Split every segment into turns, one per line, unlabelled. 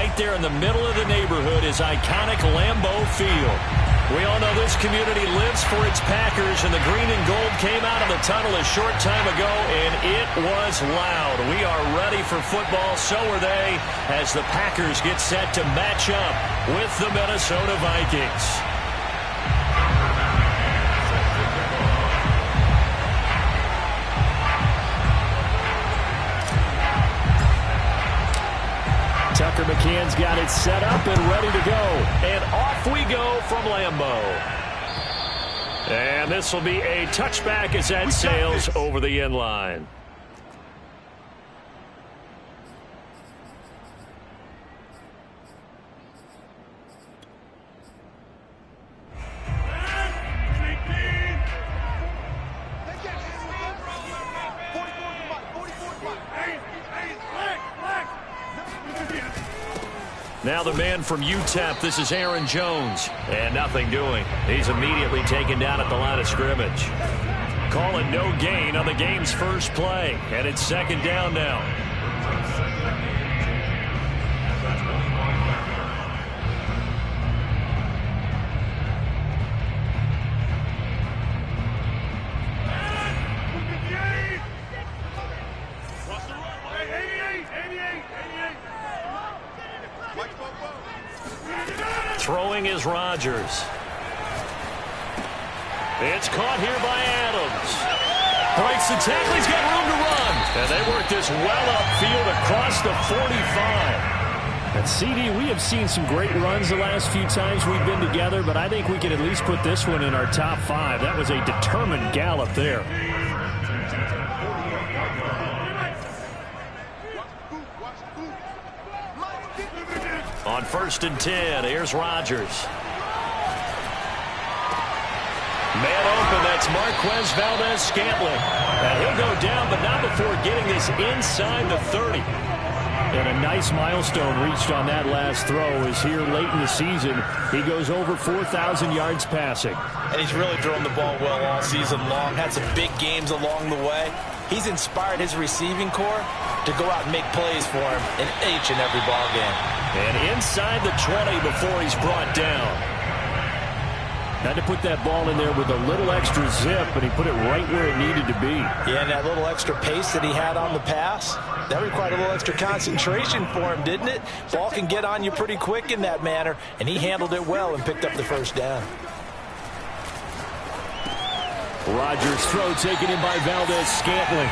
right there in the middle of the neighborhood is iconic Lambeau Field. We all know this community lives for its Packers, and the green and gold came out of the tunnel a short time ago, and it was loud. We are ready for football, so are they, as the Packers get set to match up with the Minnesota Vikings. Tucker McCann's got it set up and ready to go. And off we go from Lambeau. And this will be a touchback as that sails over the end line. Now the man from UTEP, this is Aaron Jones. And nothing doing. He's immediately taken down at the line of scrimmage. Call it no gain on the game's first play. And it's second down now. Throwing is Rodgers. It's caught here by Adams. Breaks the tackle. He's got room to run. And they work this well upfield across the 45.
And CD, we have seen some great runs the last few times we've been together, but I think we can at least put this one in our top 5. That was a determined gallop there.
On 1st and 10, here's Rodgers. Man open, that's Marquez Valdez-Scantling. And he'll go down, but not before getting this inside the 30.
And a nice milestone reached on that last throw is here late in the season. He goes over 4,000 yards passing.
And he's really thrown the ball well all season long. Had some big games along the way. He's inspired his receiving corps to go out and make plays for him in each and every ball game.
And inside the 20 before he's brought down.
Had to put that ball in there with a little extra zip, but he put it right where it needed to be.
Yeah, and that little extra pace that he had on the pass, that required a little extra concentration for him, didn't it? Ball can get on you pretty quick in that manner, and he handled it well and picked up the first down.
Rodgers' throw taken in by Valdez-Scantling.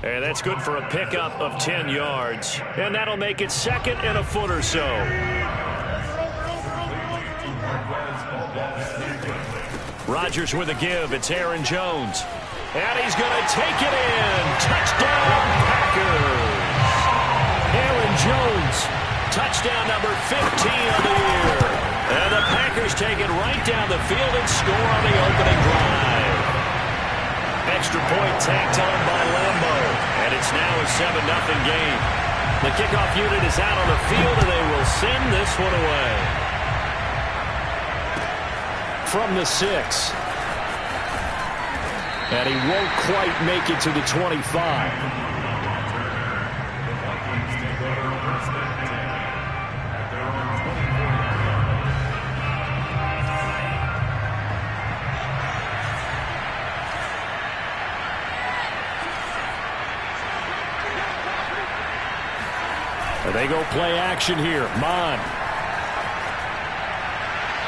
And that's good for a pickup of 10 yards. And that'll make it second and a foot or so. Rodgers with a give. It's Aaron Jones. And he's going to take it in. Touchdown, Packers.
Aaron Jones.
Touchdown number 15 of the year. And the Packers take it right down the field and score on the opening drive. Extra point tacked on by Lambeau. And it's now a 7-0 game. The kickoff unit is out on the field, and they will send this one away.
From the 6. And he won't quite make it to the 25. They go play action here. Mon.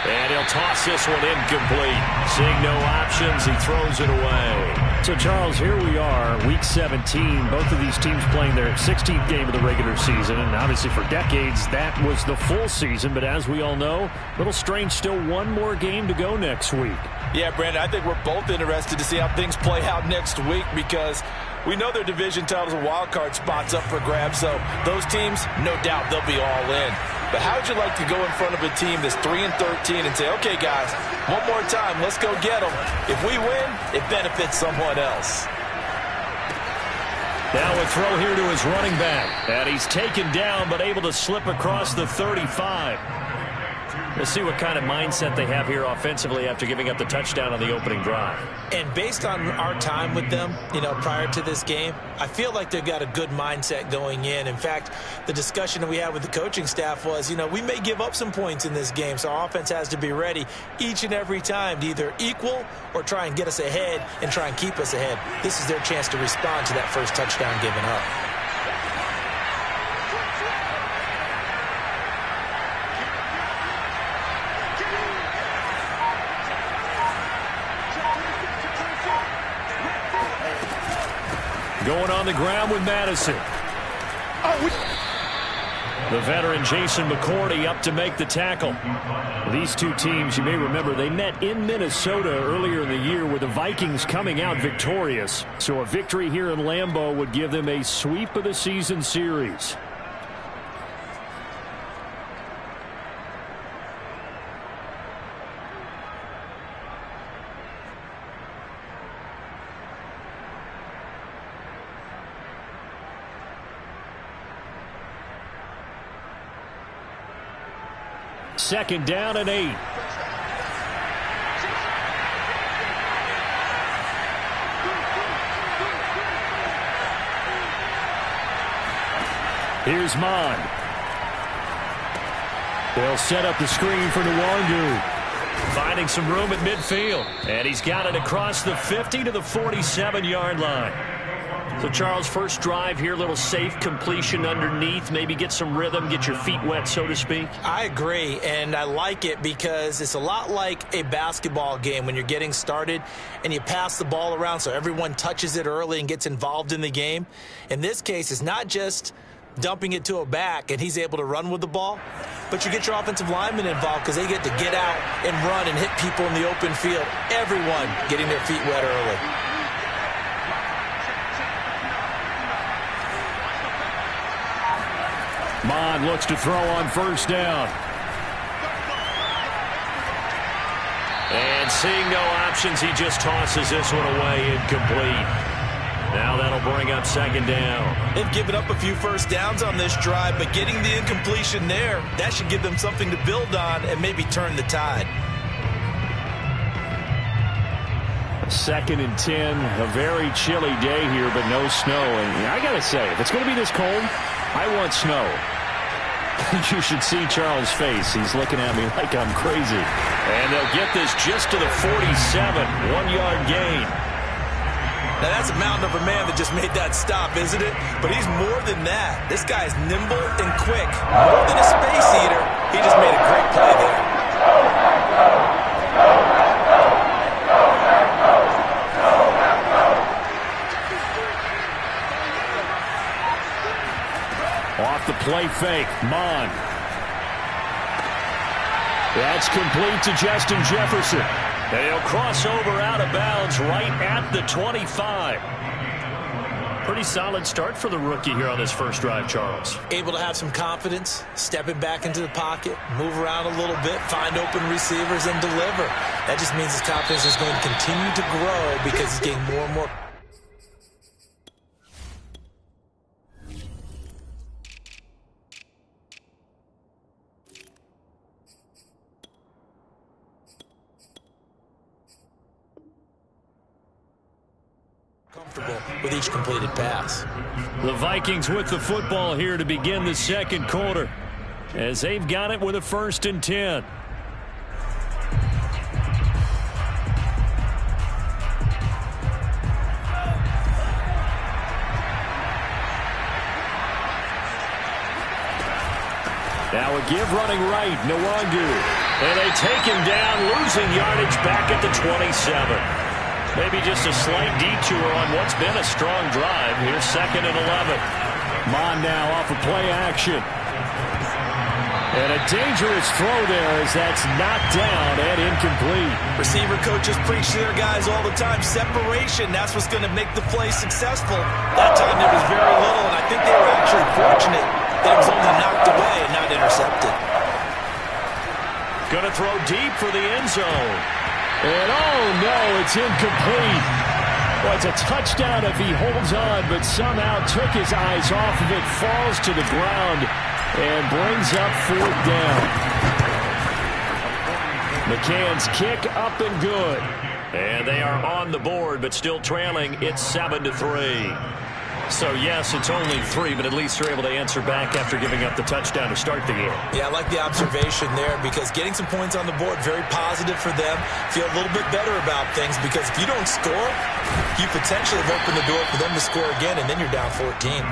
And he'll toss this one incomplete. Seeing no options, he throws it away.
So, Charles, here we are, Week 17. Both of these teams playing their 16th game of the regular season. And obviously for decades, that was the full season. But as we all know, a little strange, still one more game to go next week.
Yeah, Brandon, I think we're both interested to see how things play out next week because we know their division titles and wild card spots up for grabs. So those teams, no doubt, they'll be all in. But how would you like to go in front of a team that's 3-13 and say, okay, guys, one more time, let's go get them. If we win, it benefits someone else.
Now a throw here to his running back. And he's taken down but able to slip across the 35. We'll see what kind of mindset they have here offensively after giving up the touchdown on the opening drive.
And based on our time with them, prior to this game, I feel like they've got a good mindset going in. In fact, the discussion that we had with the coaching staff was, we may give up some points in this game, so our offense has to be ready each and every time to either equal or try and get us ahead and try and keep us ahead. This is their chance to respond to that first touchdown given up.
Going on the ground with Madison. The veteran Jason McCourty up to make the tackle.
These two teams, you may remember, they met in Minnesota earlier in the year with the Vikings coming out victorious. So a victory here in Lambeau would give them a sweep of the season series. Second down and 8. Here's Mon. They'll set up the screen for Nwangu.
Finding some room at midfield. And he's got it across the 50 to the 47-yard line. So, Charles, first drive here, little safe completion underneath. Maybe get some rhythm, get your feet wet, so to speak.
I agree, and I like it because it's a lot like a basketball game when you're getting started and you pass the ball around so everyone touches it early and gets involved in the game. In this case, it's not just dumping it to a back and he's able to run with the ball, but you get your offensive linemen involved because they get to get out and run and hit people in the open field. Everyone getting their feet wet early.
Mon looks to throw on first down.
And seeing no options, he just tosses this one away, incomplete. Now that'll bring up second down.
They've given up a few first downs on this drive, but getting the incompletion there, that should give them something to build on and maybe turn the tide.
Second and 10, a very chilly day here, but no snow. And I got to say, if it's going to be this cold, I want snow. You should see Charles' face. He's looking at me like I'm crazy.
And they'll get this just to the 47, 1-yard gain.
Now, that's a mountain of a man that just made that stop, isn't it? But he's more than that. This guy's nimble and quick. More than a space eater. He just made a great play there.
Off the play fake, Mon. That's complete to Justin Jefferson.
They'll cross over out of bounds right at the 25. Pretty solid start for the rookie here on this first drive, Charles.
Able to have some confidence, stepping back into the pocket, move around a little bit, find open receivers, and deliver. That just means his confidence is going to continue to grow because he's getting more and more. Comfortable with each completed pass.
The Vikings with the football here to begin the second quarter as they've got it with a 1st and 10. Now a give running right, Nwangu. And they take him down, losing yardage back at the 27. Maybe just a slight detour on what's been a strong drive. Here's 2nd and 11.
Mon now off of play action. And a dangerous throw there as that's knocked down and incomplete.
Receiver coaches preach to their guys all the time. Separation, that's what's going to make the play successful. That time there was very little, and I think they were actually fortunate that it was only knocked away and not intercepted.
Going to throw deep for the end zone.
And oh no, it's incomplete. Well, it's a touchdown if he holds on, but somehow took his eyes off of it, falls to the ground, and brings up 4th down.
McCann's kick up and good. And they are on the board, but still trailing. It's 7-3. So, yes, it's only 3, but at least they're able to answer back after giving up the touchdown to start the game.
Yeah, I like the observation there because getting some points on the board, very positive for them. Feel a little bit better about things because if you don't score, you potentially have opened the door for them to score again, and then you're down 14.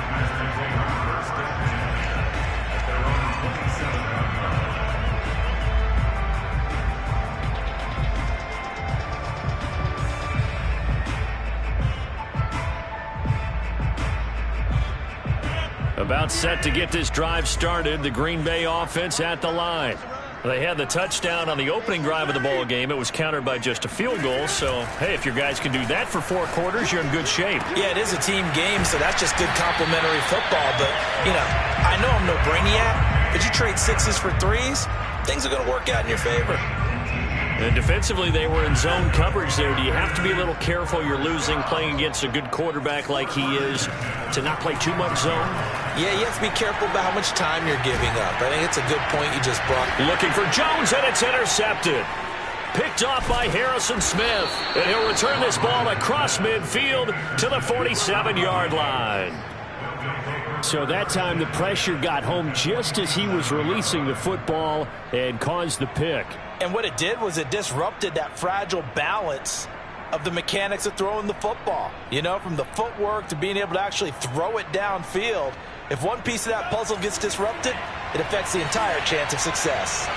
About set to get this drive started. The Green Bay offense at the line. They had the touchdown on the opening drive of the ball game. It was countered by just a field goal. So, hey, if your guys can do that for 4 quarters, you're in good shape.
Yeah, it is a team game, so that's just good complimentary football. But, you know, I know I'm no brainiac, but you trade 6s for 3s, things are going to work out in your favor.
And defensively, they were in zone coverage there. Do you have to be a little careful? You're losing playing against a good quarterback like he is to not play too much zone?
Yeah, you have to be careful about how much time you're giving up. I think it's a good point you just brought.
Looking for Jones, and it's intercepted. Picked off by Harrison Smith. And he'll return this ball across midfield to the 47-yard line.
So that time the pressure got home just as he was releasing the football and caused the pick.
And what it did was it disrupted that fragile balance of the mechanics of throwing the football. You know, from the footwork to being able to actually throw it downfield. If one piece of that puzzle gets disrupted, it affects the entire chance of success.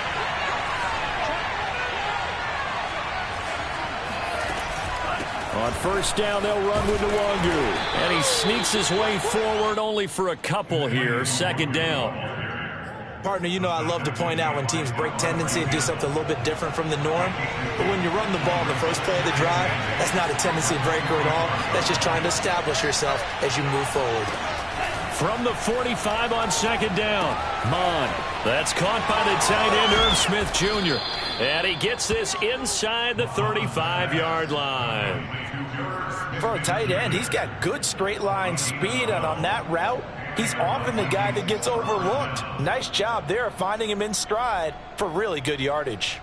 On first down, they'll run with Nwangu. And he sneaks his way forward only for a couple here. Second down.
Partner, you know I love to point out when teams break tendency and do something a little bit different from the norm. But when you run the ball in the first play of the drive, that's not a tendency breaker at all. That's just trying to establish yourself as you move forward.
From the 45 on second down, Mon. That's caught by the tight end, Irv Smith Jr. And he gets this inside the 35-yard line.
For a tight end, he's got good straight line speed, and on that route, he's often the guy that gets overlooked. Nice job there finding him in stride for really good yardage.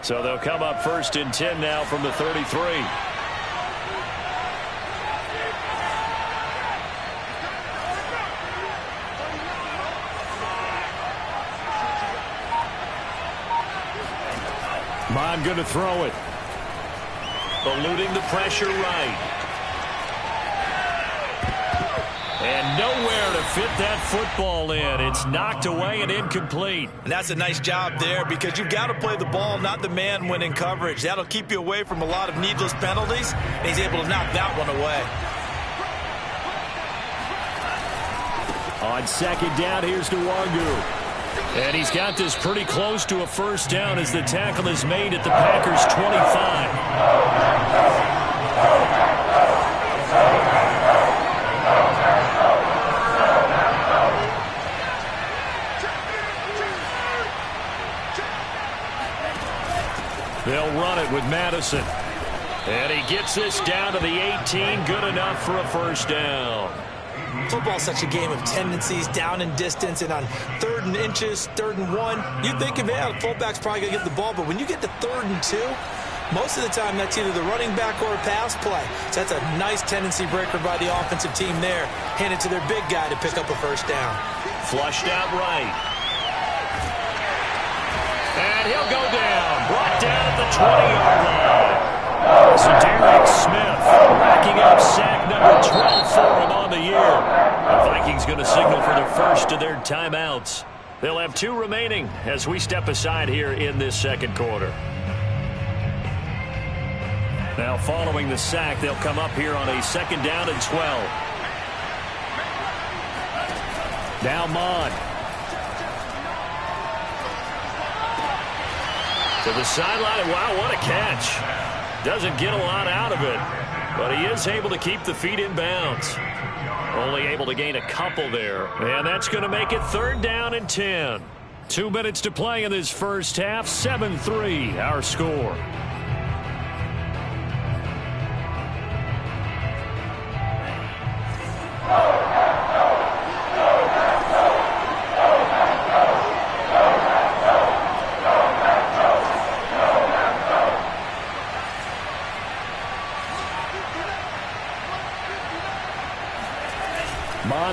So they'll come up first and 10 now from the 33. Mon going to throw it. Eluding the pressure right. And nowhere to fit that football in. It's knocked away and incomplete.
And that's a nice job there because you've got to play the ball, not the man when in coverage. That'll keep you away from a lot of needless penalties, and he's able to knock that one away.
On second down, here's Nwangu. And he's got this pretty close to a first down as the tackle is made at the Packers' 25. They'll run it with Madison. And he gets this down to the 18. Good enough for a first down.
Football's such a game of tendencies, down and distance, and on 3rd and inches, 3rd and 1, you think, man, the fullback's probably going to get the ball. But when you get to 3rd and 2, most of the time that's either the running back or a pass play. So that's a nice tendency breaker by the offensive team there. Hand it to their big guy to pick up a first down.
Flushed out right. And he'll go down. Brought down at the 20-yard line. So Derek Smith racking up sack number 12 for him on the year. The Vikings going to signal for the first of their timeouts. They'll have 2 remaining as we step aside here in this second quarter. Now following the sack, they'll come up here on a second down and 12. Now Mon. To the sideline. Wow, what a catch. Doesn't get a lot out of it, but he is able to keep the feet in bounds. Only able to gain a couple there, and that's going to make it 3rd down and 10. 2 minutes to play in this first half. 7-3 our score.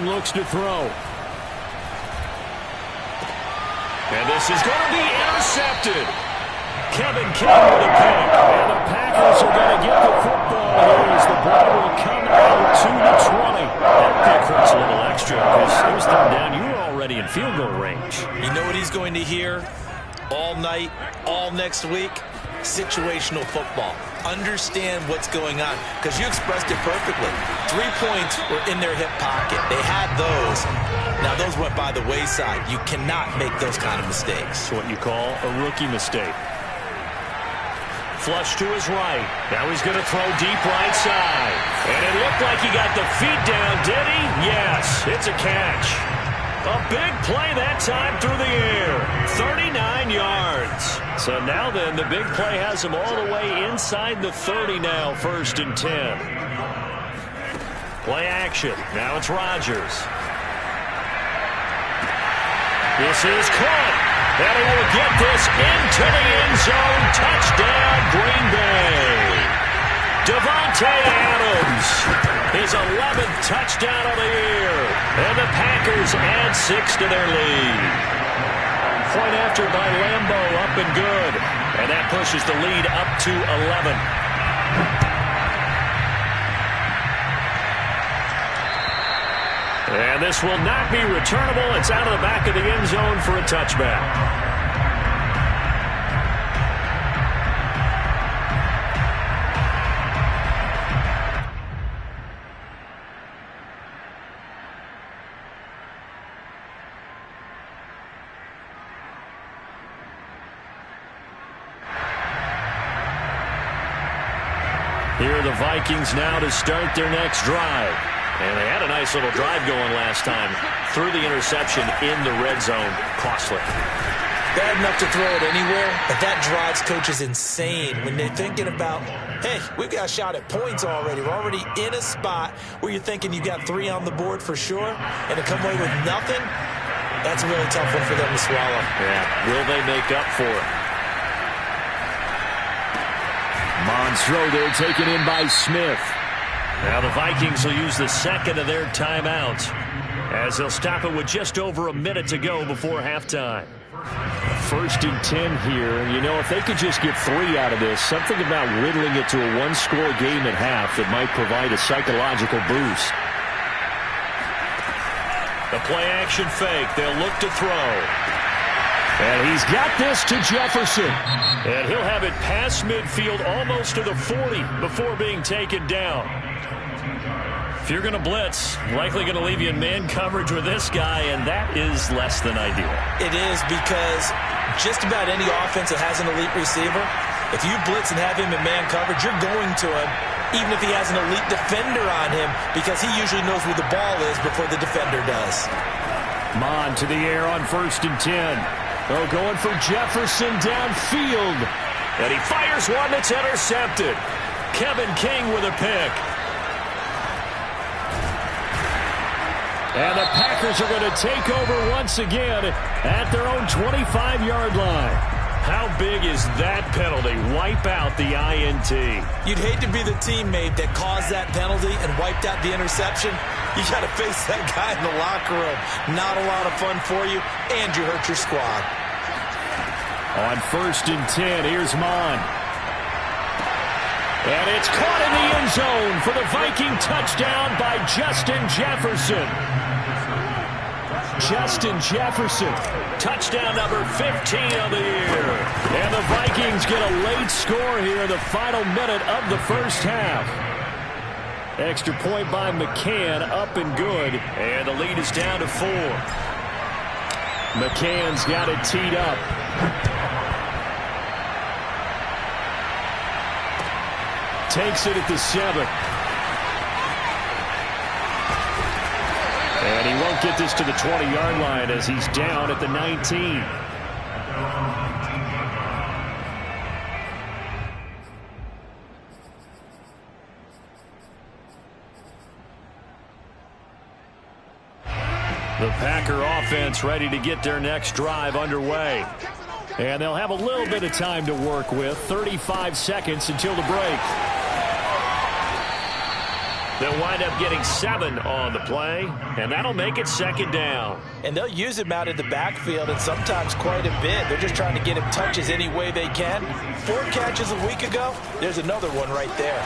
and looks to throw.
And this is going to be intercepted. Kevin King with a pick.
And the Packers are going to get the football here as the ball will come out to the 20.
That pick hurts a little extra because it was third down. You were already in field goal range.
You know what he's going to hear all night, all next week? Situational football. Understand what's going on, because you expressed it perfectly. 3 points were in their hip pocket. They had those. Now, those went by the wayside. You cannot make those kind of mistakes.
It's what you call a rookie mistake. Flush to his right. Now he's going to throw deep right side. And it looked like he got the feet down, did he? Yes, it's a catch. A big play that time through the air. 39 yards. So now then, the big play has him all the way inside the 30 now, 1st and 10. Play action. Now it's Rodgers. This is caught. And he will get this into the end zone. Touchdown, Green Bay. Devontae Adams, his 11th touchdown of the year. And the Packers add 6 to their lead. Point after by Lambeau, up and good. And that pushes the lead up to 11. And this will not be returnable. It's out of the back of the end zone for a touchback. Here are the Vikings now to start their next drive. And they had a nice little drive going last time. Threw the interception in the red zone. Costly.
Bad enough to throw it anywhere, but that drives coaches insane when they're thinking about, hey, we've got a shot at points already. We're already in a spot where you're thinking you got 3 on the board for sure, and to come away with nothing, that's a really tough one for them to swallow.
Yeah, will they make up for it?
Mons throw there taken in by Smith.
Now the Vikings will use the second of their timeouts as they'll stop it with just over a minute to go before halftime.
1st and 10 here. You know, if they could just get 3 out of this, something about whittling it to a 1-score game at half that might provide a psychological boost.
The play action fake. They'll look to throw.
And he's got this to Jefferson.
And he'll have it past midfield almost to the 40 before being taken down. If you're going to blitz, likely going to leave you in man coverage with this guy, and that is less than ideal.
It is, because just about any offense that has an elite receiver, if you blitz and have him in man coverage, you're going to him, even if he has an elite defender on him, because he usually knows where the ball is before the defender does.
Mon to the air on 1st and 10. Oh, going for Jefferson downfield.
And he fires one that's intercepted. Kevin King with a pick.
And the Packers are going to take over once again at their own 25-yard line.
How big is that penalty? Wipe out the INT.
You'd hate to be the teammate that caused that penalty and wiped out the interception. You got to face that guy in the locker room. Not a lot of fun for you, and you hurt your squad.
On 1st and 10, here's Mon. And it's caught in the end zone for the Viking touchdown by Justin Jefferson. Justin Jefferson.
Touchdown number 15 of the year.
And the Vikings get a late score here in the final minute of the first half. Extra point by McCann, up and good.
And the lead is down to 4.
McCann's got it teed up. Takes it at the 7. And he won't get this to the 20-yard line as he's down at the 19.
The Packer offense ready to get their next drive underway.
And they'll have a little bit of time to work with. 35 seconds until the break.
They'll wind up getting 7 on the play, and that'll make it 2nd down.
And they'll use him out in the backfield, and sometimes quite a bit. They're just trying to get him touches any way they can. 4 catches a week ago, there's another one right there.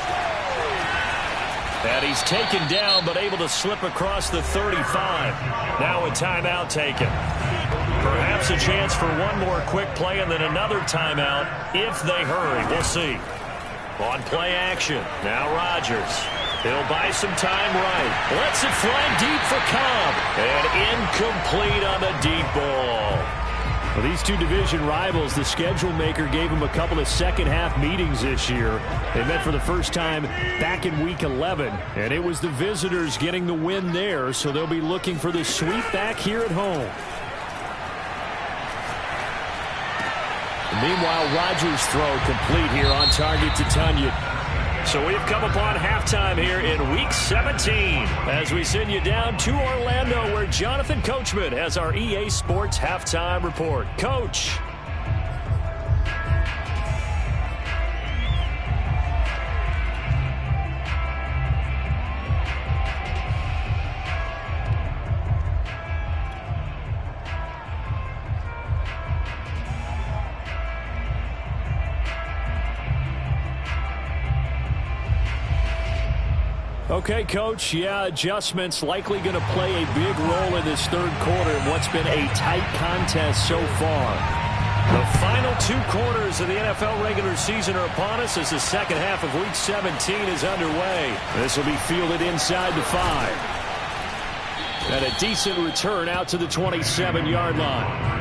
And he's taken down, but able to slip across the 35. Now a timeout taken. Perhaps a chance for one more quick play and then another timeout if they hurry. We'll see. On play action, now Rodgers. He'll buy some time right. Lets it fly deep for Cobb. And incomplete on the deep ball.
Well, these two division rivals, the schedule maker gave them a couple of second-half meetings this year. They met for the first time back in Week 11, and it was the visitors getting the win there, so they'll be looking for the sweep back here at home. Meanwhile, Rodgers' throw complete here on target to Tunyon.
So we've come upon halftime here in Week 17 as we send you down to Orlando where Jonathan Coachman has our EA Sports Halftime Report. Coach.
Okay, Coach, yeah, adjustments likely going to play a big role in this third quarter in what's been a tight contest so far.
The final 2 quarters of the NFL regular season are upon us as the second half of Week 17 is underway.
This will be fielded inside the 5. And a decent return out to the 27-yard line.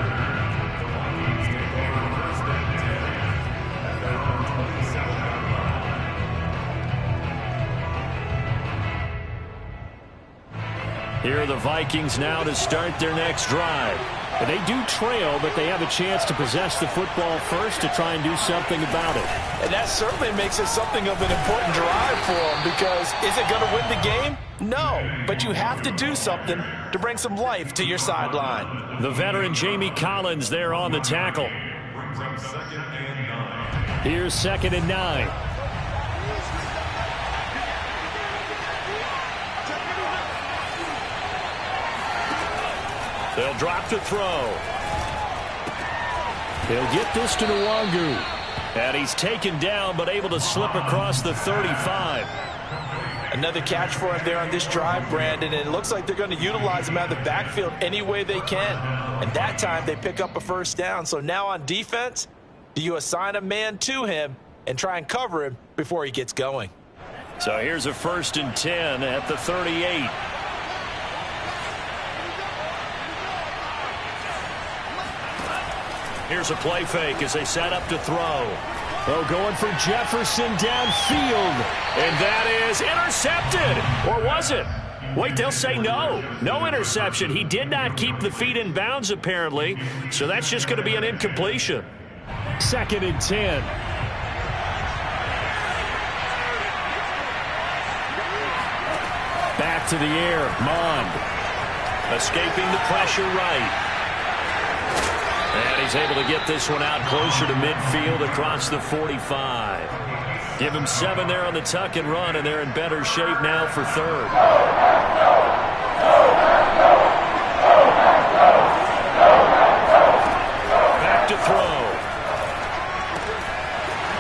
Here are the Vikings now to start their next drive.
And they do trail, but they have a chance to possess the football first to try and do something about it.
And that certainly makes it something of an important drive for them because is it going to win the game? No, but you have to do something to bring some life to your sideline.
The veteran Jamie Collins there on the tackle.
Here's 2nd and 9.
They'll drop to throw.
They'll get this to Nwangu.
And he's taken down but able to slip across the 35.
Another catch for him there on this drive, Brandon, and it looks like they're going to utilize him out of the backfield any way they can. And that time they pick up a first down. So now on defense, do you assign a man to him and try and cover him before he gets going?
So here's a 1st and 10 at the 38. Here's a play fake as they set up to throw.
Oh, going for Jefferson downfield.
And that is intercepted. Or was it? Wait, they'll say no. No interception. He did not keep the feet in bounds, apparently. So that's just going to be an incompletion.
2nd and 10. Back to the air. Mond.
Escaping the pressure right. And he's able to get this one out closer to midfield across the 45. Give him 7 there on the tuck and run, and they're in better shape now for 3rd. Back to throw.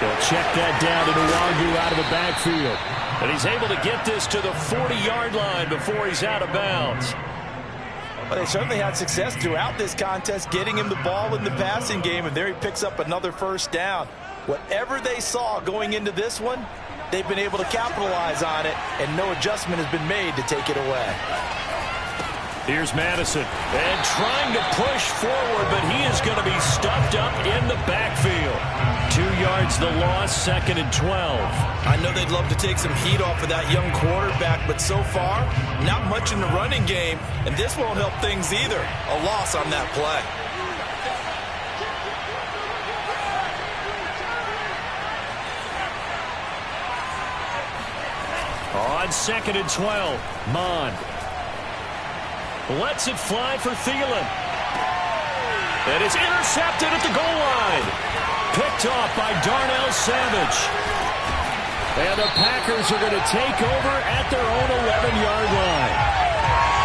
He'll check that down to Nwangu out of the backfield.
And he's able to get this to the 40-yard line before he's out of bounds.
Well, they certainly had success throughout this contest, getting him the ball in the passing game, and there he picks up another first down. Whatever they saw going into this one, they've been able to capitalize on it, and no adjustment has been made to take it away.
Here's Madison, and trying to push forward, but he is going to be stuffed up in the backfield. 2 yards the loss, 2nd and 12.
I know they'd love to take some heat off of that young quarterback, but so far, not much in the running game, and this won't help things either. A loss on that play.
On 2nd and 12, Mond lets it fly for Thielen. It is intercepted at the goal line. Picked off by Darnell Savage.
And the Packers are going to take over at their own 11-yard line.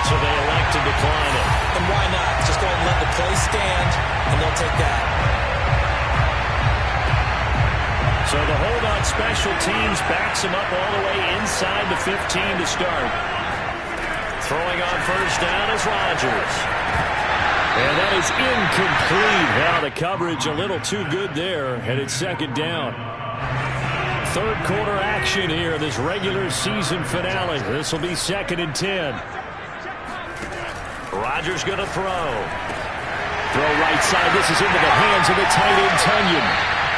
So they elect to decline it.
And why not? Just go ahead and let the play stand, and they'll take that.
So the hold on special teams backs him up all the way inside the 15 to start. Throwing on first down is Rodgers. And that is incomplete. Now the coverage a little too good there, and it's second down. Third quarter action here, this regular season finale. This will be 2nd and 10. Rodgers going to throw. Throw right side. This is into the hands of the tight end, Tunyon.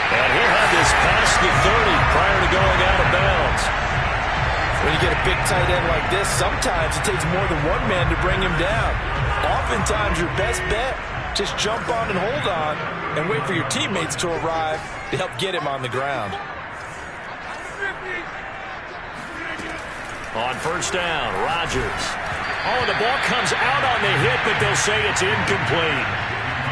And he'll have this past the 30 prior to going out of bounds.
When you get a big tight end like this, sometimes it takes more than one man to bring him down. Oftentimes, your best bet, just jump on and hold on and wait for your teammates to arrive to help get him on the ground.
On first down, Rodgers. Oh, the ball comes out on the hit, but they'll say it's incomplete.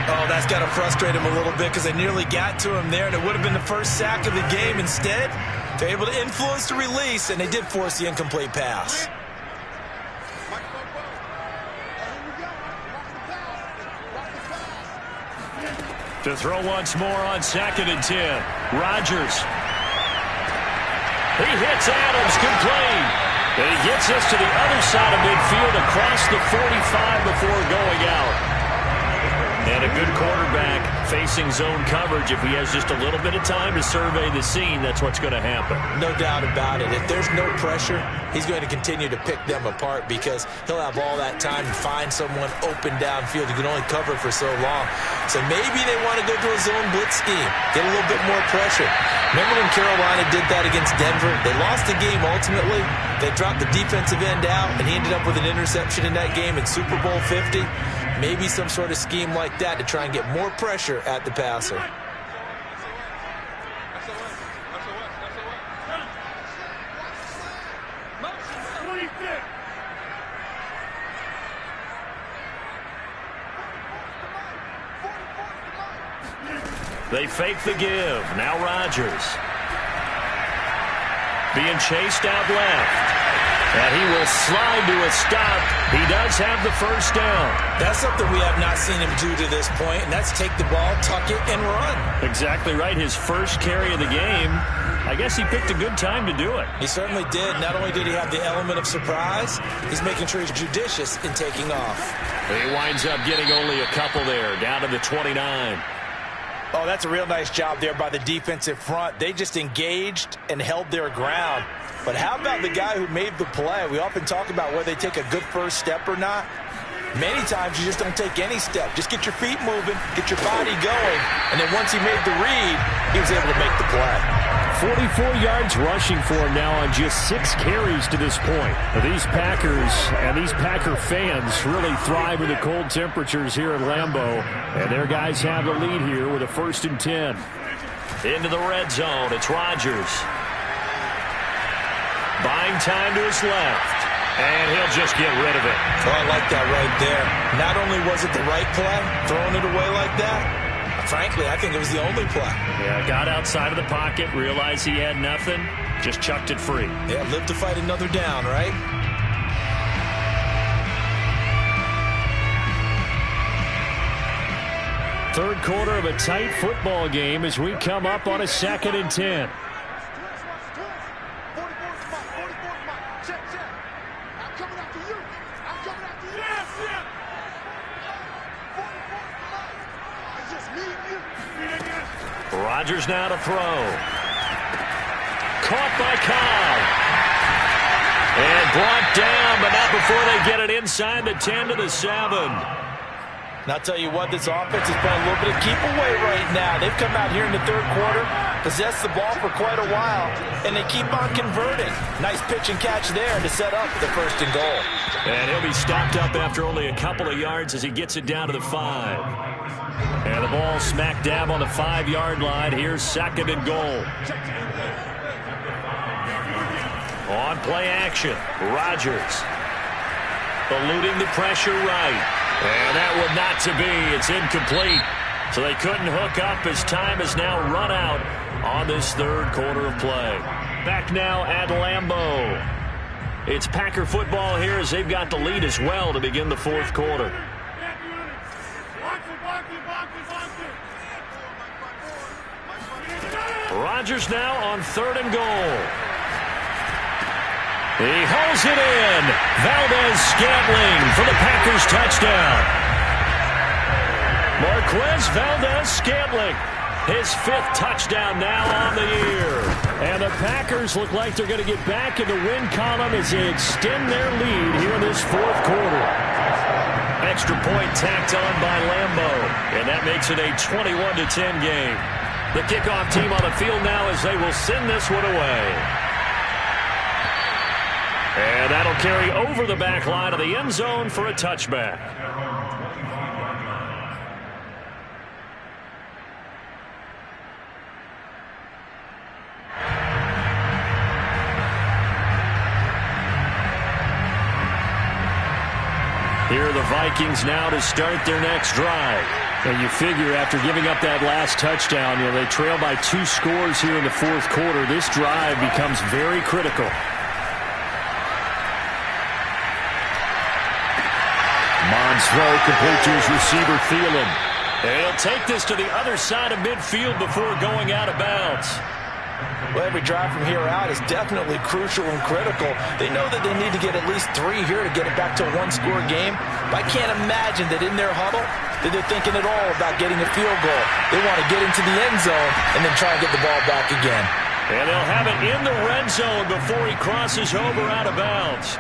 Oh, that's got to frustrate him a little bit because they nearly got to him there, and it would have been the first sack of the game. Instead, they're able to influence the release, and they did force the incomplete pass.
To throw once more on 2nd and 10. Rodgers. He hits Adams, complete. And he gets us to the other side of midfield across the 45 before going out. And a good quarterback facing zone coverage. If he has just a little bit of time to survey the scene, that's what's going to happen.
No doubt about it. If there's no pressure, he's going to continue to pick them apart because he'll have all that time to find someone open downfield who can only cover for so long. So maybe they want to go to a zone blitz scheme, get a little bit more pressure. Remember when Carolina did that against Denver? They lost the game ultimately. They dropped the defensive end out, and he ended up with an interception in that game in Super Bowl 50. Maybe some sort of scheme like that to try and get more pressure at the passer.
They fake the give. Now Rodgers. Being chased out left. And he will slide to a stop. He does have the first down.
That's something we have not seen him do to this point, and that's take the ball, tuck it, and run.
Exactly right. His first carry of the game. I guess he picked a good time to do it.
He certainly did. Not only did he have the element of surprise, he's making sure he's judicious in taking off.
He winds up getting only a couple there, down to the 29.
Oh, that's a real nice job there by the defensive front. They just engaged and held their ground. But how about the guy who made the play? We often talk about whether they take a good first step or not. Many times you just don't take any step. Just get your feet moving, get your body going, and then once he made the read, he was able to make the play.
44 yards rushing for him now on just 6 carries to this point. These Packers and these Packer fans really thrive in the cold temperatures here at Lambeau, and their guys have the lead here with a 1st and 10.
Into the red zone, it's Rodgers. Buying time to his left. And he'll just get rid of it.
Oh, I like that right there. Not only was it the right play, throwing it away like that, frankly, I think it was the only play.
Yeah, got outside of the pocket, realized he had nothing, just chucked it free.
Yeah, live to fight another down, right?
Third quarter of a tight football game as we come up on a 2nd and 10.
Rodgers now to throw. Caught by Cobb. And brought down, but not before they get it inside the 10 to the 7.
And I'll tell you what, this offense is playing a little bit of keep away right now. They've come out here in the third quarter, possessed the ball for quite a while, and they keep on converting. Nice pitch and catch there to set up the 1st and goal.
And he'll be stopped up after only a couple of yards as he gets it down to the 5. And the ball smack dab on the 5-yard line. Here's 2nd and goal. On play action, Rodgers. Eluding the pressure right. And that one not to be. It's incomplete. So they couldn't hook up as time has now run out on this third quarter of play. Back now at Lambeau. It's Packer football here as they've got the lead as well to begin the fourth quarter. Rodgers now on 3rd and goal. He hauls it in. Valdez-Scantling for the Packers touchdown. Marquez Valdez-Scantling, his 5th touchdown now on the year. And the Packers look like they're going to get back in the win column as they extend their lead here in this fourth quarter. Extra point tacked on by Lambeau, and that makes it a 21-10 game. The kickoff team on the field now as they will send this one away. And that'll carry over the back line of the end zone for a touchback. Here are the Vikings now to start their next drive. And you figure after giving up that last touchdown, they trail by 2 scores here in the fourth quarter. This drive becomes very critical. Mond's throw complete to his receiver, Thielen. And he'll take this to the other side of midfield before going out of bounds.
Well, every drive from here out is definitely crucial and critical. They know that they need to get at least 3 here to get it back to a 1-score game. But I can't imagine that in their huddle that they're thinking at all about getting a field goal. They want to get into the end zone and then try and get the ball back again.
And they'll have it in the red zone before he crosses over out of bounds.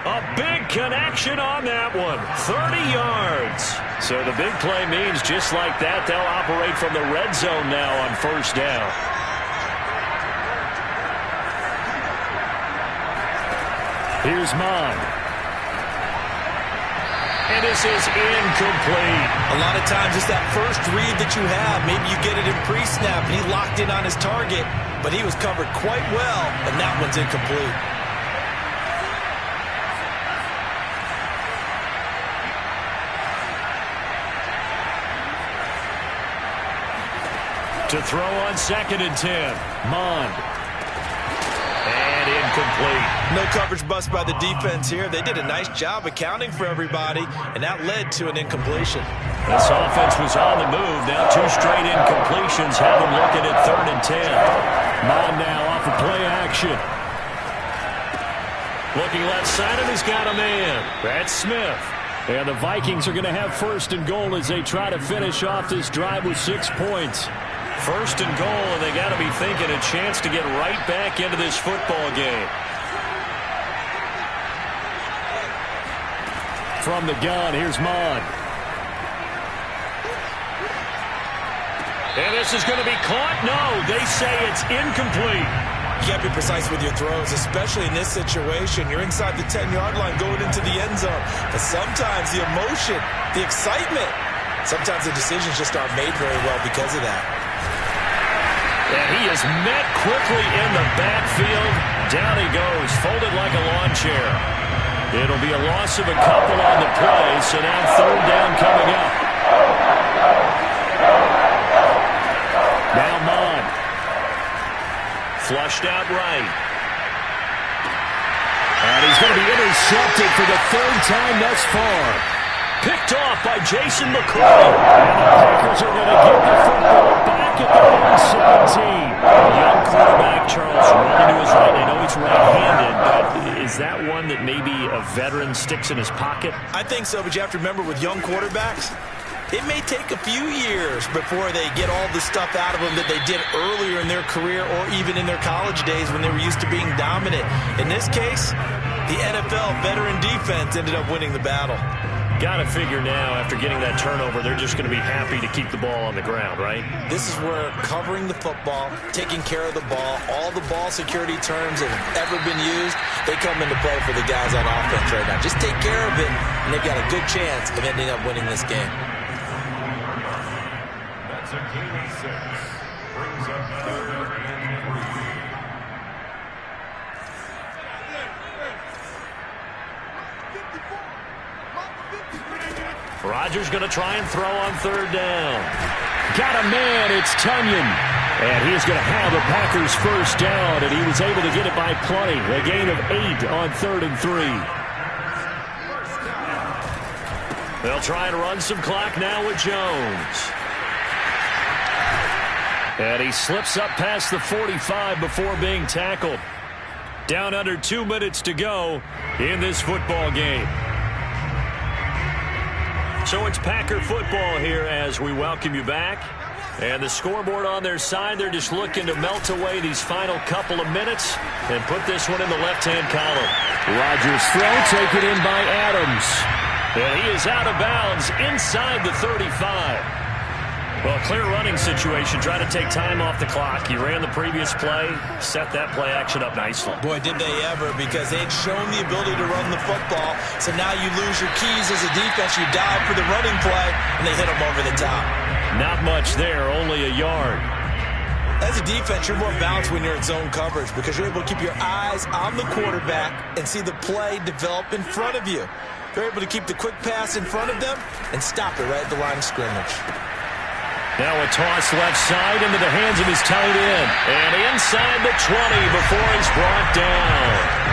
A big connection on that one. 30 yards. So the big play means just like that, they'll operate from the red zone now on 1st down. Here's Mond. And this is incomplete.
A lot of times it's that first read that you have. Maybe you get it in pre-snap, and he locked in on his target, but he was covered quite well, and that one's incomplete.
To throw on 2nd and 10. Mond. And incomplete.
No coverage bust by the defense here. They did a nice job accounting for everybody, and that led to an incompletion.
This offense was on the move. Now 2 straight incompletions have them looking at 3rd and 10. Mond now off of play action. Looking left side, and he's got a man. That's Smith. And the Vikings are going to have 1st and goal as they try to finish off this drive with 6 points. 1st and goal, and they got to be thinking a chance to get right back into this football game. From the gun, here's Mond. And this is going to be caught. No, they say it's incomplete.
You can't be precise with your throws, especially in this situation. You're inside the 10-yard line going into the end zone. But sometimes the emotion, the excitement, sometimes the decisions just aren't made very well because of that.
And he is met quickly in the backfield. Down he goes, folded like a lawn chair. It'll be a loss of a couple on the play, so now 3rd down coming up. Now Mond. Flushed out right. And he's going to be intercepted for the 3rd time thus far. Picked off by Jason McCoy. And the Packers are going to get the football back at the 117. Young quarterback Charles running to his right. I know he's right-handed, but is that one that maybe a veteran sticks in his pocket?
I think so, but you have to remember with young quarterbacks, it may take a few years before they get all the stuff out of them that they did earlier in their career or even in their college days when they were used to being dominant. In this case, the NFL veteran defense ended up winning the battle.
Got to figure now, after getting that turnover, they're just going to be happy to keep the ball on the ground, right?
This is where covering the football, taking care of the ball, all the ball security terms that have ever been used, they come into play for the guys on offense right now. Just take care of it, and they've got a good chance of ending up winning this game.
That's a gain of 6. Brings up 3rd and 3.
Rodgers going to try and throw on 3rd down. Got a man, it's Tunyon.
And he is going to have a Packers first down, and he was able to get it by plenty. A gain of 8 on 3rd and 3. They'll try and run some clock now with Jones. And he slips up past the 45 before being tackled. Down under 2 minutes to go in this football game. So it's Packer football here as we welcome you back. And the scoreboard on their side, they're just looking to melt away these final couple of minutes and put this one in the left-hand column. Rodgers' throw taken in by Adams. And he is out of bounds inside the 35. Well, clear running situation. Try to take time off the clock. He ran the previous play, set that play action up nicely.
Boy, did they ever, because they'd shown the ability to run the football. So now you lose your keys as a defense. You dive for the running play, and they hit them over the top.
Not much there, only a yard.
As a defense, you're more balanced when you're in zone coverage because you're able to keep your eyes on the quarterback and see the play develop in front of you. You're able to keep the quick pass in front of them and stop it right at the line of scrimmage.
Now a toss left side into the hands of his tight end. And inside the 20 before he's brought down.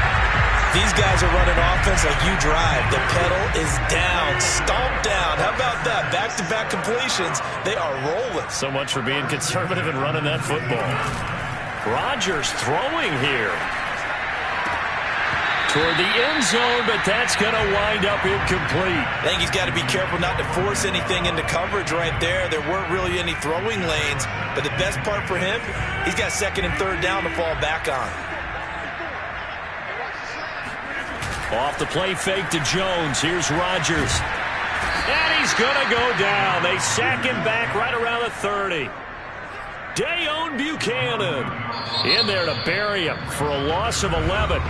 These guys are running offense like you drive. The pedal is down, stomped down. How about that? Back-to-back completions. They are rolling.
So much for being conservative and running that football. Rodgers throwing here. Toward the end zone, but that's going to wind up incomplete.
I think he's got to be careful not to force anything into coverage right there. There weren't really any throwing lanes. But the best part for him, he's got 2nd and 3rd down to fall back on.
Off the play fake to Jones. Here's Rodgers. And he's going to go down. They sack him back right around the 30. Dayon Buchanan in there to bury him for a loss of 11.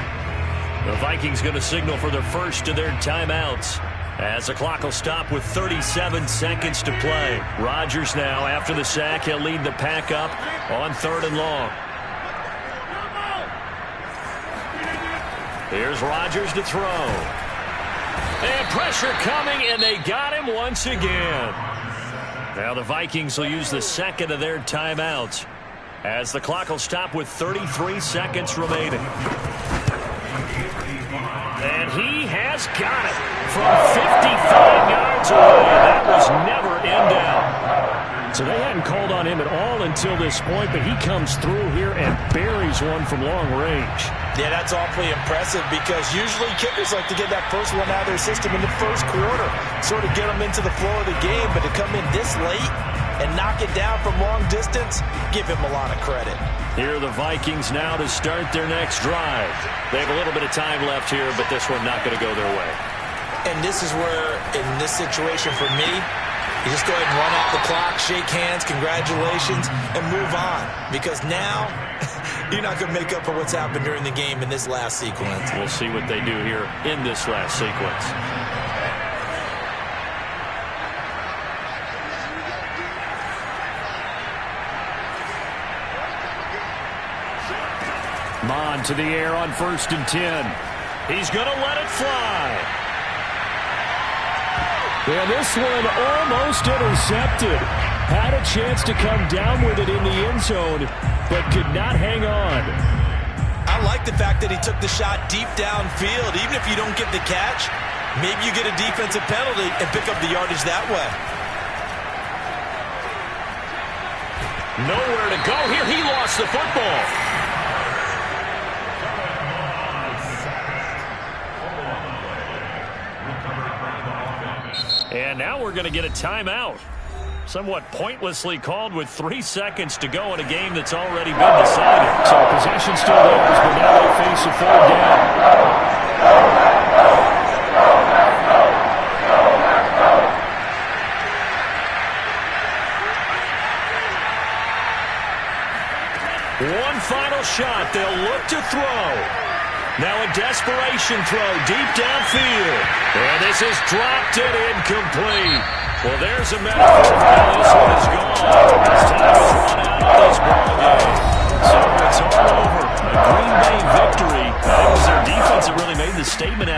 The Vikings going to signal for their first of their timeouts as the clock will stop with 37 seconds to play. Rodgers now, after the sack, he'll lead the pack up on 3rd and long. Here's Rodgers to throw. And pressure coming, and they got him once again. Now the Vikings will use the 2nd of their timeouts as the clock will stop with 33 seconds remaining. And he has got it from 55 yards away. That was never in doubt. So they hadn't called on him at all until this point, but he comes through here and buries one from long range.
Yeah, that's awfully impressive because usually kickers like to get that first one out of their system in the first quarter, sort of get them into the flow of the game, but to come in this late and knock it down from long distance, give him a lot of credit.
Here are the Vikings now to start their next drive. They have a little bit of time left here, but this one not going to go their way.
And this is where, in this situation for me, you just go ahead and run out the clock, shake hands, congratulations, and move on. Because now, you're not going to make up for what's happened during the game in this last sequence.
We'll see what they do here in this last sequence. Mon to the air on 1st and 10. He's going to let it fly. And this one almost intercepted. Had a chance to come down with it in the end zone, but could not hang on.
I like the fact that he took the shot deep downfield. Even if you don't get the catch, maybe you get a defensive penalty and pick up the yardage that way.
Nowhere to go here. He lost the football. And now we're going to get a timeout. Somewhat pointlessly called with 3 seconds to go in a game that's already been decided. So possession still theirs, but now they face a 3rd down. One final shot. They'll look to throw. Now a desperation throw deep downfield. And this is dropped and incomplete. Well, there's a metaphor for how this one is gone. As time is run out of this ball game. So it's all over. A Green Bay victory. It was their defense that really made the statement.